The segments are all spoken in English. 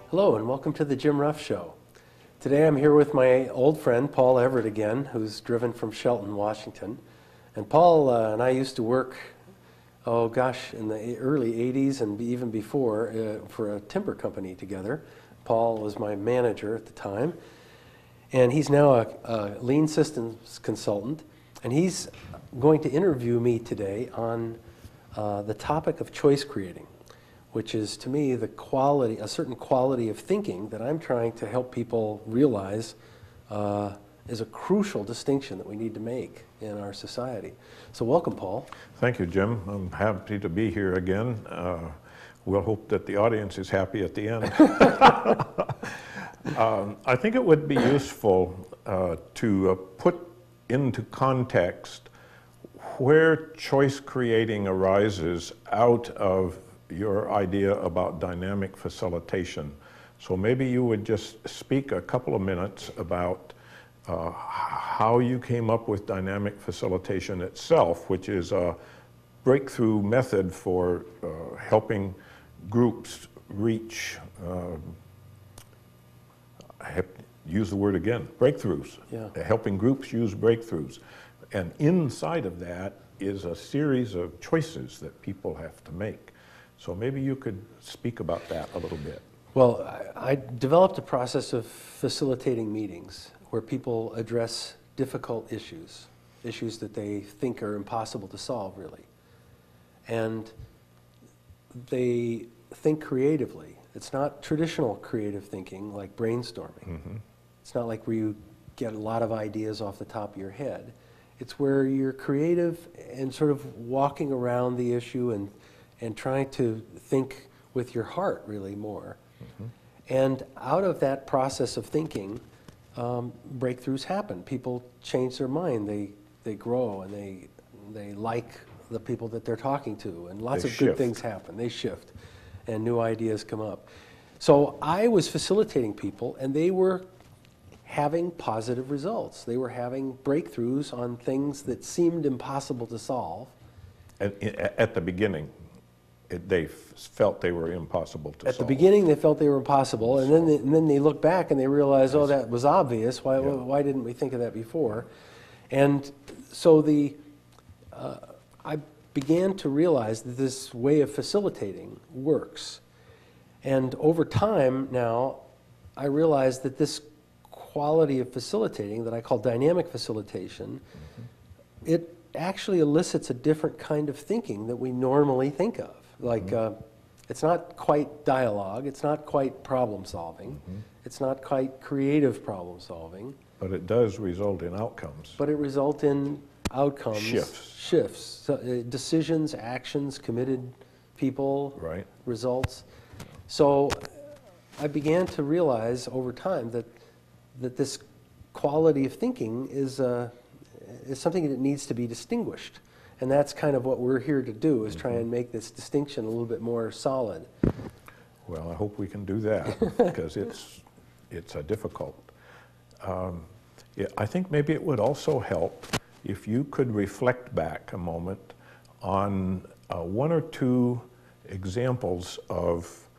Hello and welcome to the Jim Ruff Show. Today I'm here with my old friend Paul Everett again, who's driven from Shelton, Washington. And Paul and I used to work, oh gosh, in the early 80s and even before for a timber company together. Paul was my manager at the time. And he's now a lean systems consultant. And he's going to interview me today on the topic of choice creating, which is, to me, the quality, a certain quality of thinking that I'm trying to help people realize is a crucial distinction that we need to make in our society. So welcome, Paul. Thank you, Jim. I'm happy to be here again. We'll hope that the audience is happy at the end. I think it would be useful to put into context where choice creating arises out of your idea about dynamic facilitation. So maybe you would just speak a couple of minutes about how you came up with dynamic facilitation itself, which is a breakthrough method for helping groups reach, use the word again, breakthroughs. Yeah. Helping groups use breakthroughs. And inside of that is a series of choices that people have to make. So maybe you could speak about that a little bit. Well, I developed a process of facilitating meetings where people address difficult issues that they think are impossible to solve, really. And they think creatively. It's not traditional creative thinking like brainstorming. Mm-hmm. It's not like where you get a lot of ideas off the top of your head. It's where you're creative and sort of walking around the issue and trying to think with your heart really more. Mm-hmm. And out of that process of thinking, breakthroughs happen. People change their mind. They grow and they like the people that they're talking to, and lots of good things happen. They shift and new ideas come up. So I was facilitating people, and they were having positive results. They were having breakthroughs on things that seemed impossible to solve. At the beginning, they felt they were impossible to solve. At the beginning, they felt they were impossible, and then they look back and they realize, oh, that was obvious. Why didn't we think of that before? And so I began to realize that this way of facilitating works. And over time now, I realized that this quality of facilitating that I call dynamic facilitation, mm-hmm. it actually elicits a different kind of thinking that we normally think of. Like, mm-hmm. It's not quite dialogue, it's not quite problem solving, mm-hmm. it's not quite creative problem solving. But it does result in outcomes. But it results in outcomes. Shifts. So, decisions, actions, committed people, right. Results. So I began to realize over time that this quality of thinking is something that needs to be distinguished. And that's kind of what we're here to do, is try and make this distinction a little bit more solid. Well, I hope we can do that, because it's difficult. I think maybe it would also help if you could reflect back a moment on one or two examples of,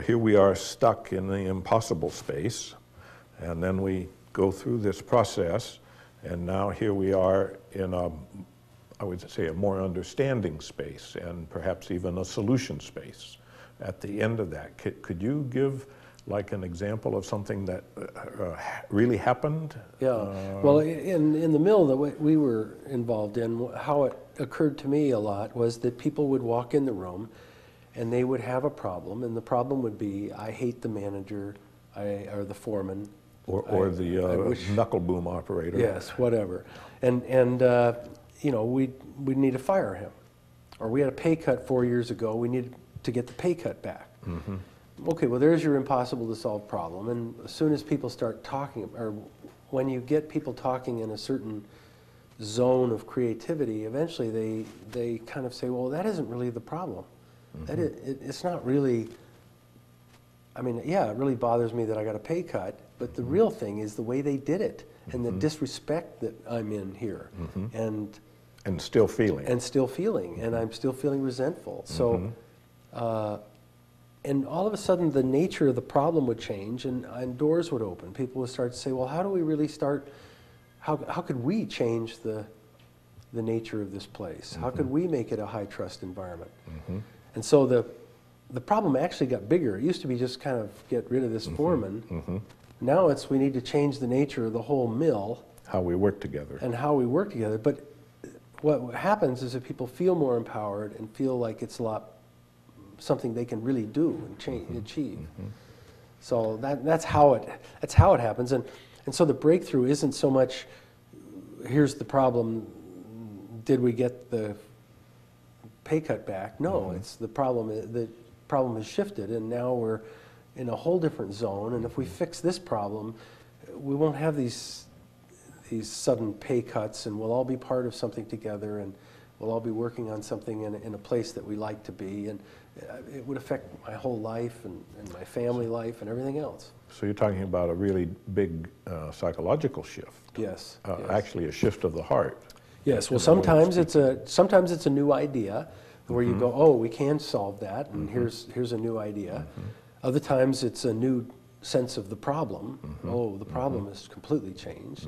here we are stuck in the impossible space, and then we go through this process, and now here we are in I would say a more understanding space, and perhaps even a solution space at the end of that. Could you give like an example of something that really happened? Yeah, well, in the mill that we were involved in, how it occurred to me a lot was that people would walk in the room and they would have a problem, and the problem would be, I hate the manager, or the foreman, or the knuckle boom operator. Yes, whatever. And you know, we need to fire him. Or we had a pay cut 4 years ago, we needed to get the pay cut back. Mm-hmm. Okay, well, there's your impossible to solve problem. And as soon as people start talking, or when you get people talking in a certain zone of creativity, eventually they kind of say, well, that isn't really the problem. Mm-hmm. It's not really, I mean, yeah, it really bothers me that I got a pay cut, but the real thing is the way they did it, and the disrespect that I'm in here. Mm-hmm. And still feeling. And still feeling, and I'm still feeling resentful. So, and all of a sudden the nature of the problem would change, and doors would open. People would start to say, well, how do we really start, how could we change the nature of this place? How could we make it a high trust environment? And so the problem actually got bigger. It used to be just kind of get rid of this foreman. Now it's we need to change the nature of the whole mill. How we work together. And how we work together. But what happens is that people feel more empowered and feel like it's something they can really do and achieve. So that's how it happens. And so the breakthrough isn't so much, here's the problem, did we get the pay cut back? No, it's the problem has shifted, and now we're in a whole different zone, and if we fix this problem, we won't have these sudden pay cuts, and we'll all be part of something together, and we'll all be working on something in a place that we like to be, and it would affect my whole life and my family life and everything else. So you're talking about a really big psychological shift. Yes, yes. Actually a shift of the heart. Yes, well sometimes it's a new idea where you go, oh, we can solve that, and here's a new idea. Other times it's a new sense of the problem. Oh, the problem has completely changed.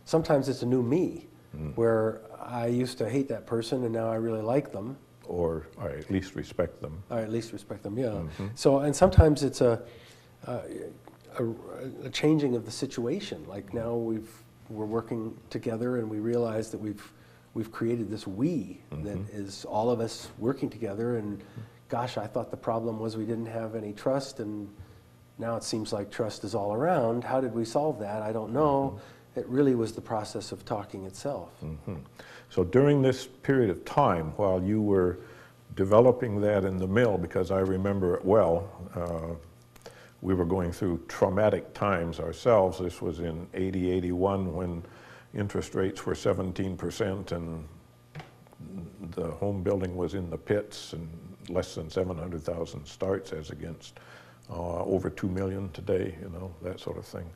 Sometimes it's a new me, where I used to hate that person and now I really like them. Or I at least respect them. I at least respect them, yeah. So, and sometimes it's a changing of the situation. Like now we're working together and we realize that we've created this we that is all of us working together, and gosh, I thought the problem was we didn't have any trust, and now it seems like trust is all around. How did we solve that? I don't know. It really was the process of talking itself. So during this period of time, while you were developing that in the mill, because I remember it well, we were going through traumatic times ourselves. This was in 80, 81, when interest rates were 17% and the home building was in the pits, and less than 700,000 starts as against over 2 million today, you know, that sort of thing.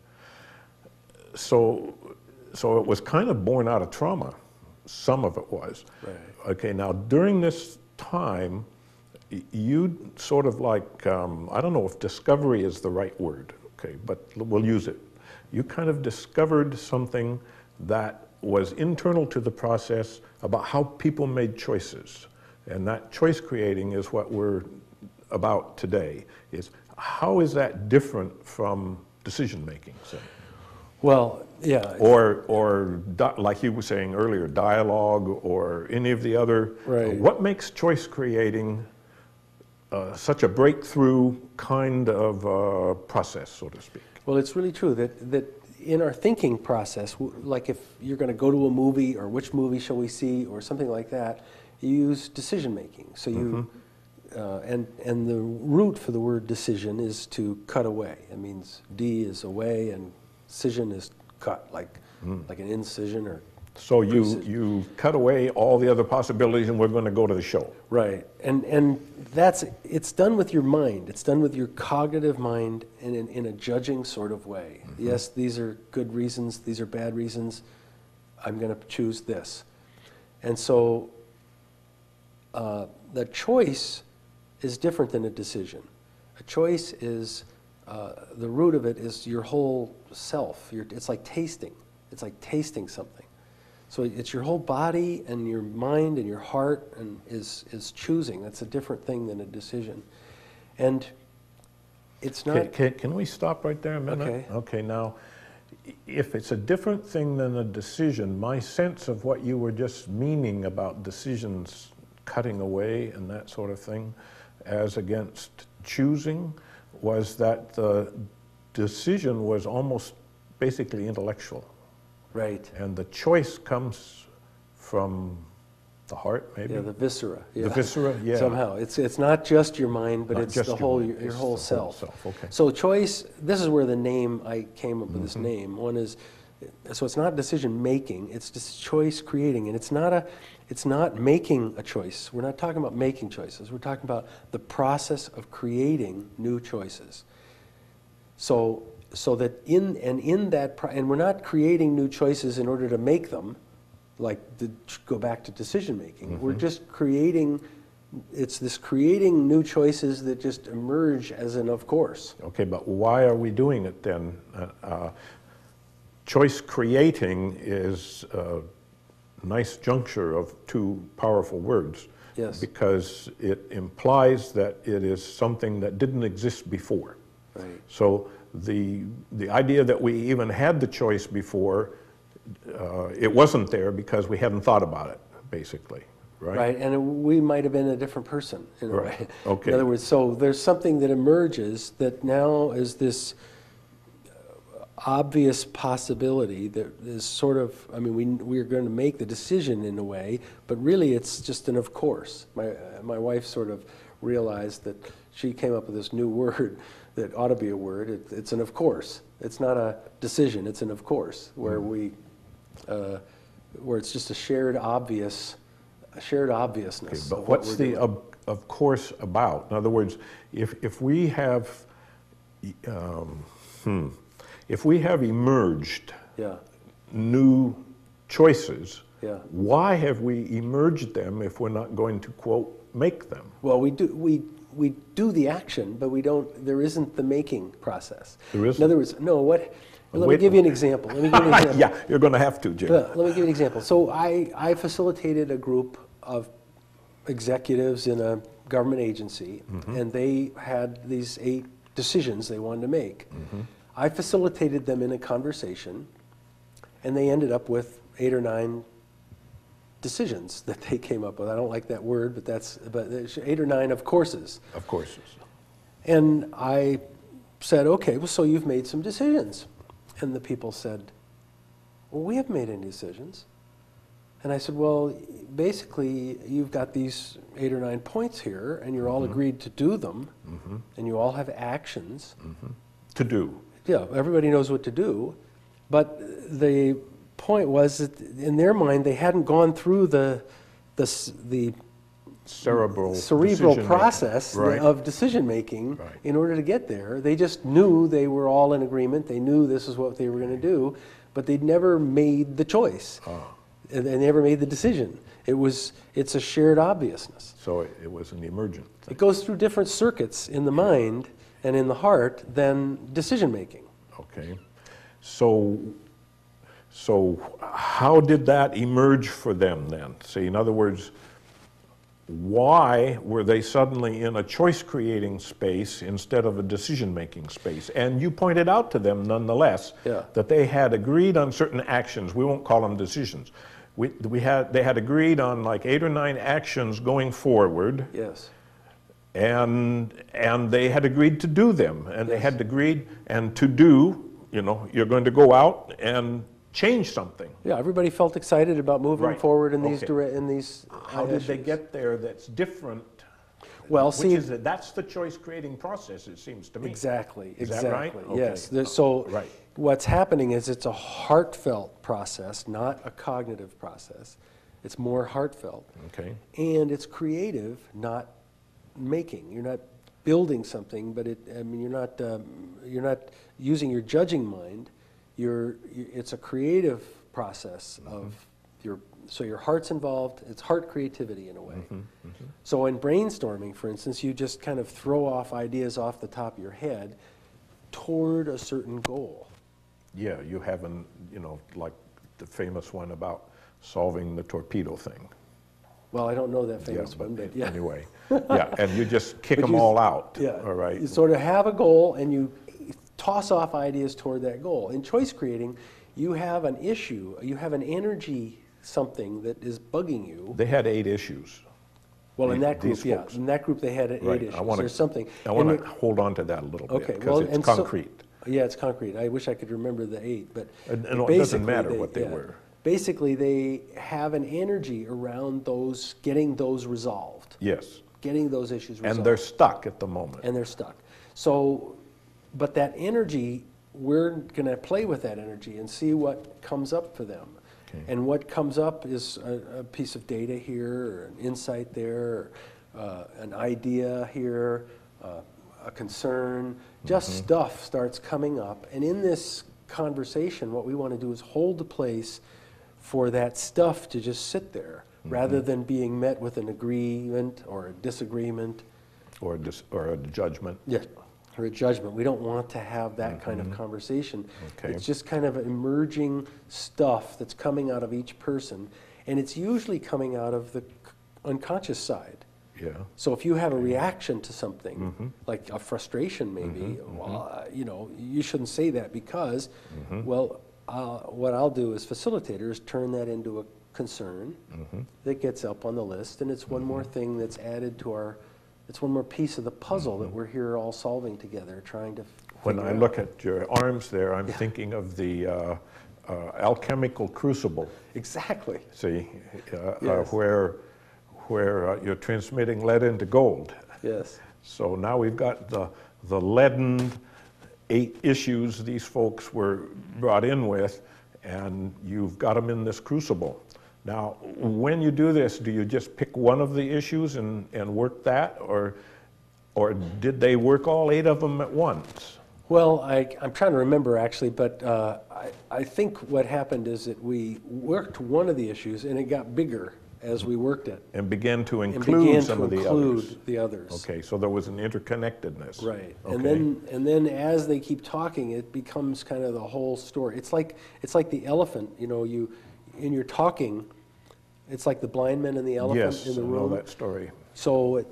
So it was kind of born out of trauma. Some of it was. Right. Okay, now during this time, you sort of like, I don't know if discovery is the right word, okay, but we'll use it. You kind of discovered something that was internal to the process about how people made choices. And that choice creating is what we're about today. Is how is that different from decision making, say? Well, yeah. Or like you were saying earlier, dialogue or any of the other. Right. What makes choice creating such a breakthrough kind of process, so to speak? Well, it's really true that in our thinking process, like if you're going to go to a movie, or which movie shall we see, or something like that, you use decision making. So you and the root for the word decision is to cut away. It means D is away and cision is cut, like an incision or. So you cut away all the other possibilities, and we're going to go to the show. Right, and it's done with your mind. It's done with your cognitive mind in a judging sort of way. Yes, these are good reasons. These are bad reasons. I'm going to choose this, and so the choice is different than a decision. A choice is the root of it is your whole self. It's like tasting. It's like tasting something. So it's your whole body and your mind and your heart and is choosing. That's a different thing than a decision. And it's not... Can we stop right there a minute? Okay. Okay, now, if it's a different thing than a decision, my sense of what you were just meaning about decisions cutting away and that sort of thing, as against choosing, was that the decision was almost basically intellectual. Right. And the choice comes from the heart, maybe? Yeah, the viscera. Yeah. The viscera, yeah. Somehow. It's not just your mind, but Not it's just the whole mind, your it's whole the self. Okay. So choice, this is where the name, I came up with this name. One is, so it's not decision making, it's just choice creating. And it's not making a choice. We're not talking about making choices. We're talking about the process of creating new choices. So that and we're not creating new choices in order to make them, like to go back to decision making. We're just creating it's this creating new choices that just emerge as an of course. Okay, but why are we doing it then? Choice creating is a nice juncture of two powerful words. Yes. Because it implies that it is something that didn't exist before. Right. So the idea that we even had the choice before, it wasn't there because we hadn't thought about it, basically. Right? Right, and we might have been a different person in a Right. way. Okay. In other words, so there's something that emerges that now is this obvious possibility that is sort of, I mean, we're going to make the decision in a way, but really it's just an of course. My wife sort of realized that she came up with this new word that ought to be a word. It's an of course. It's not a decision, it's an of course, where where it's just a shared obviousness. Okay, but what's the of course about? In other words, if we have if we have emerged new choices, why have we emerged them if we're not going to, quote, make them? Well, we do the action, but we don't, there isn't the making process. There isn't? In other words, no, what, let me give you an example. Yeah, you're going to have to, Jim. Let me give you an example. So I facilitated a group of executives in a government agency, and they had these 8 decisions they wanted to make. I facilitated them in a conversation, and they ended up with 8 or 9 decisions that they came up with. I don't like that word, but 8 or 9 of courses. Of courses. And I said, okay, well, so you've made some decisions. And the people said, well, we haven't made any decisions. And I said, well, basically, you've got these 8 or 9 points here, and you're all agreed to do them, and you all have actions. To do. Yeah, everybody knows what to do, but the point was that in their mind they hadn't gone through the cerebral process of decision making in order to get there. They just knew they were all in agreement. They knew this is what they were going to do, but they'd never made the choice. And they never made the decision. It's a shared obviousness. So it was an emergent thing. It goes through different circuits in the mind and in the heart than decision making. Okay. So how did that emerge for them then? See, in other words, why were they suddenly in a choice-creating space instead of a decision-making space? And you pointed out to them, nonetheless, that they had agreed on certain actions. We won't call them decisions. They had agreed on like 8 or 9 actions going forward. Yes. And they had agreed to do them, and they had agreed and to do. You know, you're going to go out and change something. Yeah, everybody felt excited about moving forward in these. How did they get there? That's different. Well, see, that's the choice-creating process. It seems to me. Exactly. Is exactly. that right? Okay. Yes. What's happening is it's a heartfelt process, not a cognitive process. It's more heartfelt. Okay. And it's creative, not making. You're not building something, but you're not using your judging mind. It's a creative process of your heart's involved. It's heart creativity in a way. So in brainstorming, for instance, you just kind of throw off ideas off the top of your head toward a certain goal. Yeah, you haven't, like the famous one about solving the torpedo thing. Well, I don't know that famous one, but yeah. Anyway, yeah, and you just kick them all out. Yeah, all right. You sort of have a goal, and you toss off ideas toward that goal. In choice creating, you have an issue, you have an energy, something that is bugging you. They had 8 issues. Well, in that group, yeah. In that group, they had 8 issues. There's something. I want to hold on to that a little bit, because it's concrete. Yeah, it's concrete. I wish I could remember the 8, but it doesn't matter what they were. Basically, they have an energy around getting those resolved. Yes. Getting those issues resolved. And they're stuck at the moment. And they're stuck. So, but that energy, we're going to play with that energy and see what comes up for them. Okay. And what comes up is a piece of data here, or an insight there, or an idea here, a concern. Just stuff starts coming up. And in this conversation, what we want to do is hold the place for that stuff to just sit there rather than being met with an agreement or a disagreement. Or a judgment. Yeah, or a judgment. We don't want to have that kind of conversation. Okay. It's just kind of emerging stuff that's coming out of each person, and it's usually coming out of the unconscious side. Yeah. So if you have a reaction to something, like a frustration maybe, well, you know, you shouldn't say that because, well, what I'll do as facilitator is turn that into a concern that gets up on the list, and it's one more thing that's added to our, it's one more piece of the puzzle that we're here all solving together, trying to When I look at your arms there, I'm thinking of the alchemical crucible. Exactly. See, Yes. where you're transmitting lead into gold. Yes. So now we've got the leadened 8 issues these folks were brought in with, and you've got them in this crucible. Now, when you do this, do you just pick one of the issues and work that, or did they work all 8 of them at once? Well, I'm trying to remember actually, but I think what happened is that we worked one of the issues and it got bigger as we worked it. And began to include some of the others. Include the others. Okay, so there was an interconnectedness. Right. Okay. And then as they keep talking, it becomes kind of the whole story. It's like the elephant, you know, in your talking, it's like the blind man and the elephant in the room. Yes, I know that story. So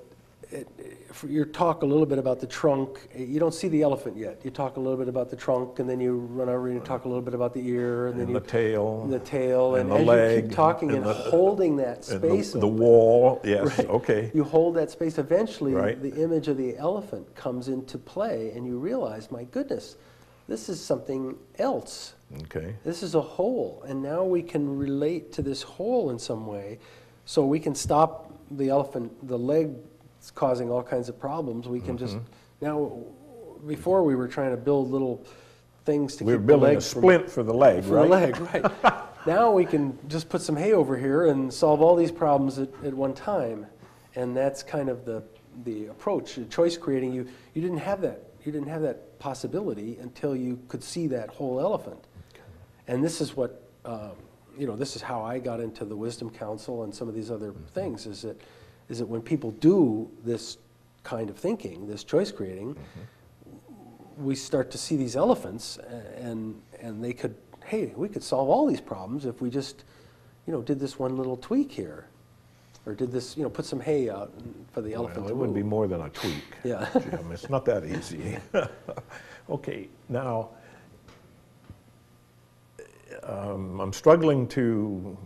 for your talk a little bit about the trunk, you don't see the elephant yet. You talk a little bit about the trunk, and then you run over and you talk a little bit about the ear, and then the tail, and the tail, and the as leg, you keep talking and holding that space, the wall. Yes, right? Okay. You hold that space. Eventually, Right. the image of the elephant comes into play, and you realize, my goodness, this is something else. Okay. This is a whole, and now we can relate to this whole in some way, so we can stop the elephant, the leg causing all kinds of problems. We can just, now, before we were trying to build little things to We were keep the building leg a splint for the leg, for right? the leg, right. Now we can just put some hay over here and solve all these problems at one time. And that's kind of the approach. Choice creating, you didn't have that. You didn't have that possibility until you could see that whole elephant. Okay. And this is what, you know, this is how I got into the Wisdom Council and some of these other things, is that when people do this kind of thinking, this choice creating, we start to see these elephants, and they could, hey, we could solve all these problems if we just, you know, did this one little tweak here, or did this, you know, put some hay out for the elephant Well, to it would move. be more than a tweak. Yeah. Jim. It's not that easy. Okay, now, I'm struggling to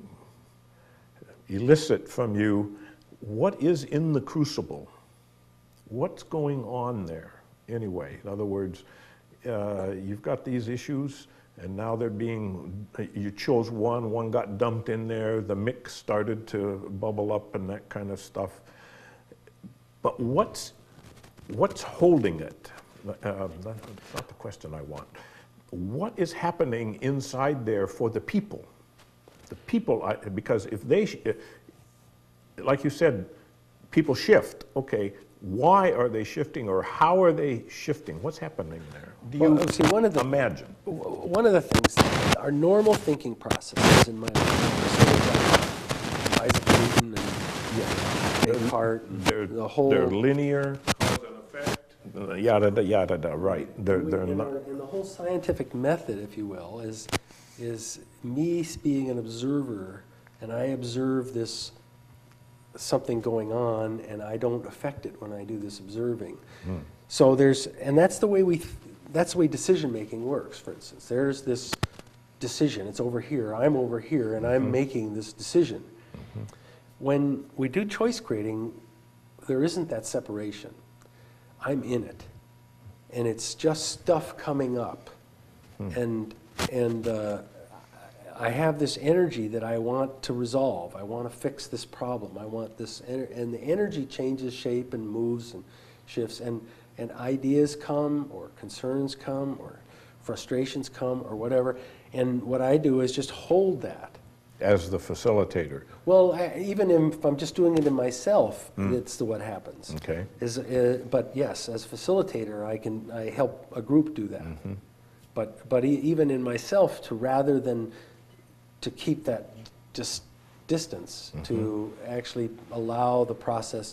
elicit from you, what is in the crucible? What's going on there anyway? In other words, you've got these issues, and now they're being, you chose one got dumped in there, the mix started to bubble up and that kind of stuff. But what's holding it? That's not the question I want. What is happening inside there for the people? The people, because if they, like you said, people shift. Okay, why are they shifting, or how are they shifting? What's happening there? Do you see, imagine? One of the things, our normal thinking processes, in my opinion, Isaac Newton and Descartes, and the whole. They're linear, cause and effect, yada yada. Right. They're not. And the whole scientific method, if you will, is me being an observer, and I observe this something going on, and I don't affect it when I do this observing. So that's the way decision making works. For instance, there's this decision. It's over here. I'm over here, and I'm making this decision. When we do choice creating, there isn't that separation. I'm in it, and it's just stuff coming up, and I have this energy that I want to resolve. I want to fix this problem. I want this, and the energy changes shape and moves and shifts, and ideas come, or concerns come, or frustrations come, or whatever. And what I do is just hold that. As the facilitator. Well, even if I'm just doing it in myself, it's what happens. Okay. But yes, as facilitator, I help a group do that. But even in myself, rather than to keep that just distance to actually allow the process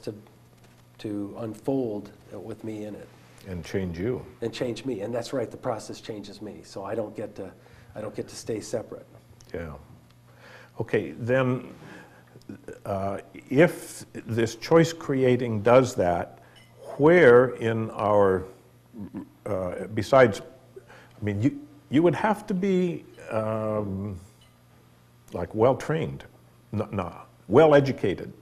to unfold with me in it. And change you. And change me. And that's right, the process changes me. So I don't get to stay separate. Yeah. Okay, then if this choice creating does that, where in our, besides, I mean, you would have to be like well-trained, well-educated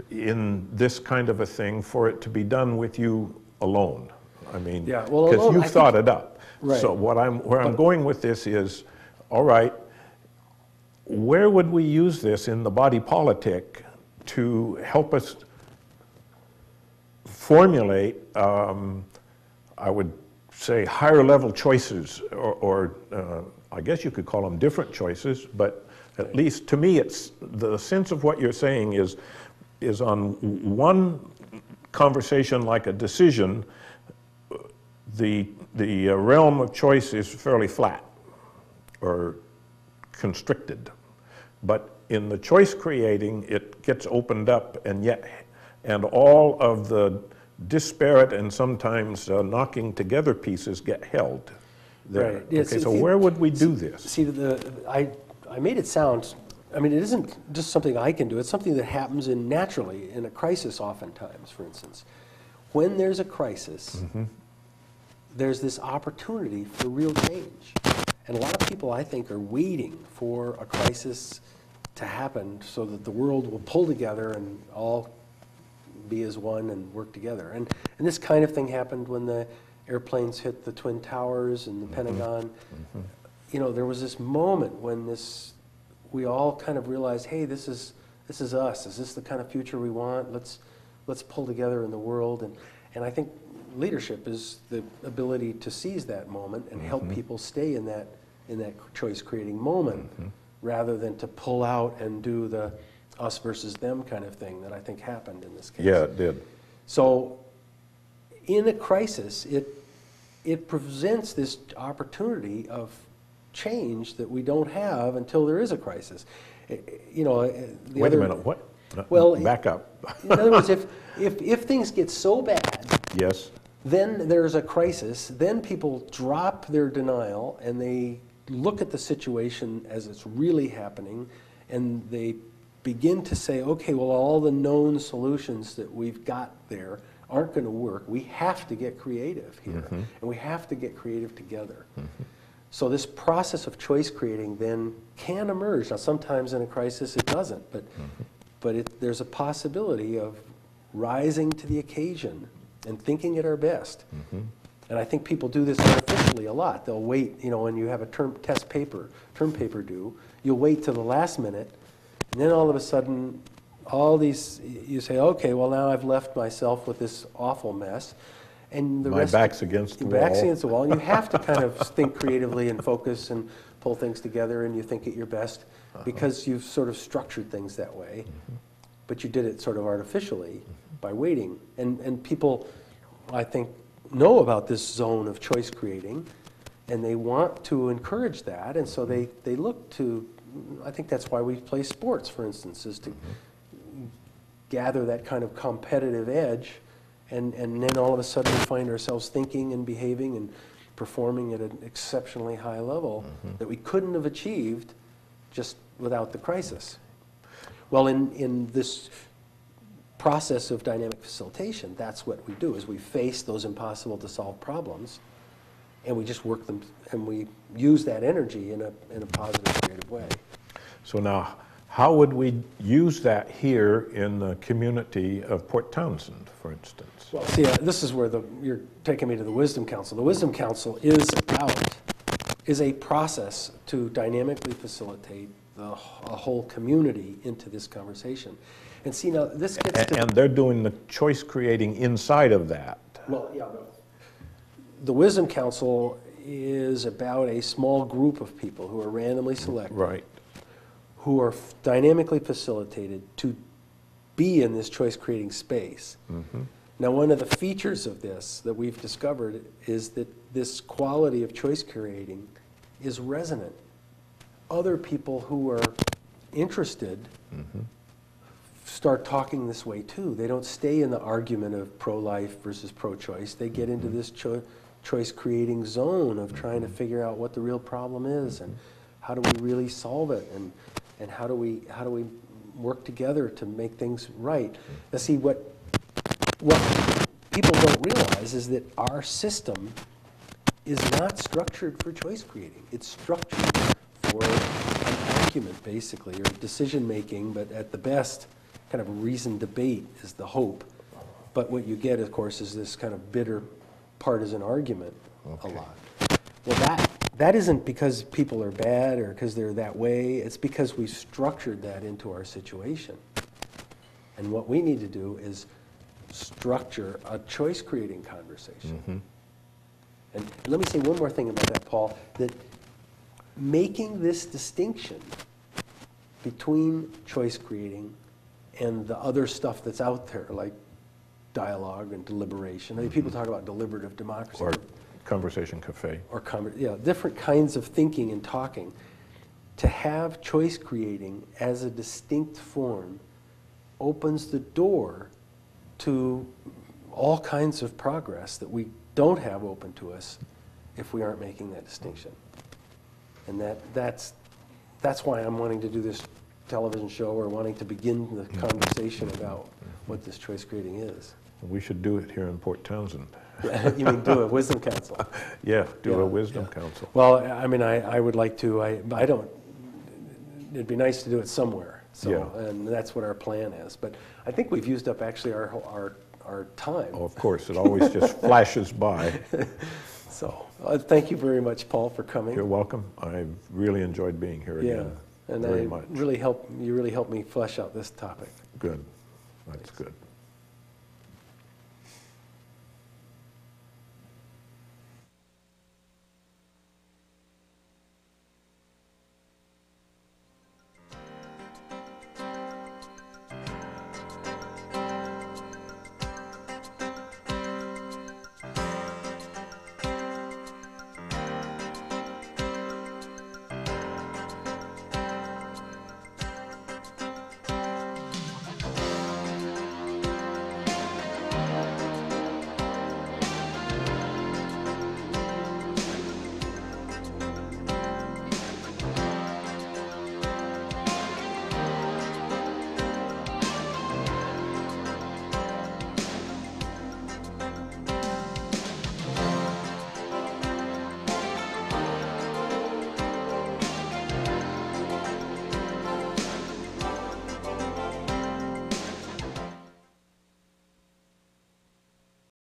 in this kind of a thing for it to be done with you alone. I mean, yeah, well, because you've thought it up. Right. So where I'm going with this is, all right, where would we use this in the body politic to help us formulate, I would say, higher level choices, or I guess you could call them different choices, but at least to me, it's the sense of what you're saying is on one conversation like a decision, the realm of choice is fairly flat or constricted. But in the choice creating, it gets opened up, and all of the disparate and sometimes knocking together pieces get held there. Right. Yeah, okay, so where would we do this? See, I made it sound, I mean, it isn't just something I can do, it's something that happens naturally in a crisis oftentimes, for instance. When there's a crisis, there's this opportunity for real change. And a lot of people, I think, are waiting for a crisis to happen so that the world will pull together and all be as one and work together. And this kind of thing happened when the airplanes hit the Twin Towers and the Pentagon. You know, there was this moment when we all kind of realized, hey, this is us. Is this the kind of future we want? Let's pull together in the world. And I think leadership is the ability to seize that moment and help people stay in that choice-creating moment, rather than to pull out and do the us versus them kind of thing that I think happened in this case. Yeah, it did. So in a crisis, it presents this opportunity of change that we don't have until there is a crisis. You know, Wait a minute, what? Well, back up. In other words, if things get so bad, Yes. then there's a crisis, then people drop their denial and they look at the situation as it's really happening, and they begin to say, okay, well, all the known solutions that we've got there aren't going to work. We have to get creative here, and we have to get creative together. So this process of choice creating then can emerge. Now, sometimes in a crisis it doesn't, but there's a possibility of rising to the occasion and thinking at our best. And I think people do this artificially a lot. They'll wait, you know, when you have a term paper due, you'll wait till the last minute, and then all of a sudden, you say, okay, well, now I've left myself with this awful mess. And My back's against the wall. Back's against the wall, and you have to kind of think creatively and focus and pull things together, and you think at your best, because you've sort of structured things that way. But you did it sort of artificially by waiting. And people, I think, know about this zone of choice creating, and they want to encourage that, and so they look to, I think that's why we play sports, for instance, is to gather that kind of competitive edge, and then all of a sudden we find ourselves thinking and behaving and performing at an exceptionally high level that we couldn't have achieved just without the crisis. Well, in this process of dynamic facilitation, that's what we do, is we face those impossible to solve problems, and we just work them, and we use that energy in a positive, creative way. So now, how would we use that here in the community of Port Townsend, for instance? Well, see, this is where you're taking me to the Wisdom Council. The Wisdom Council is a process to dynamically facilitate a whole community into this conversation. And see, now this gets to... And they're doing the choice creating inside of that. Well, yeah, the Wisdom Council is about a small group of people who are randomly selected, Right. who are dynamically facilitated to be in this choice-creating space. Now, one of the features of this that we've discovered is that this quality of choice creating is resonant. Other people who are interested start talking this way too. They don't stay in the argument of pro-life versus pro-choice. They get into this choice-creating zone of trying to figure out what the real problem is and how do we really solve it, and how do we work together to make things right. Now, see, what people don't realize is that our system is not structured for choice creating. It's structured for an argument, basically, or decision making, but at the best, kind of reasoned debate is the hope. But what you get, of course, is this kind of bitter partisan argument a lot. Well, that isn't because people are bad or because they're that way. It's because we've structured that into our situation. And what we need to do is structure a choice-creating conversation. And let me say one more thing about that, Paul, that making this distinction between choice-creating and the other stuff that's out there, like dialogue and deliberation. I mean, people talk about deliberative democracy. Or conversation cafe. Or different kinds of thinking and talking. To have choice creating as a distinct form opens the door to all kinds of progress that we don't have open to us if we aren't making that distinction. And that's why I'm wanting to do this television show, or wanting to begin the conversation about what this choice creating is. We should do it here in Port Townsend. You mean do a wisdom council? Yeah, do a wisdom council. Well, I mean, I would like to. I don't. It'd be nice to do it somewhere. So, and that's what our plan is. But I think we've used up actually our time. Oh, of course, it always just flashes by. So, thank you very much, Paul, for coming. You're welcome. I really enjoyed being here again. And very much. You really helped me flesh out this topic. Good. That's good.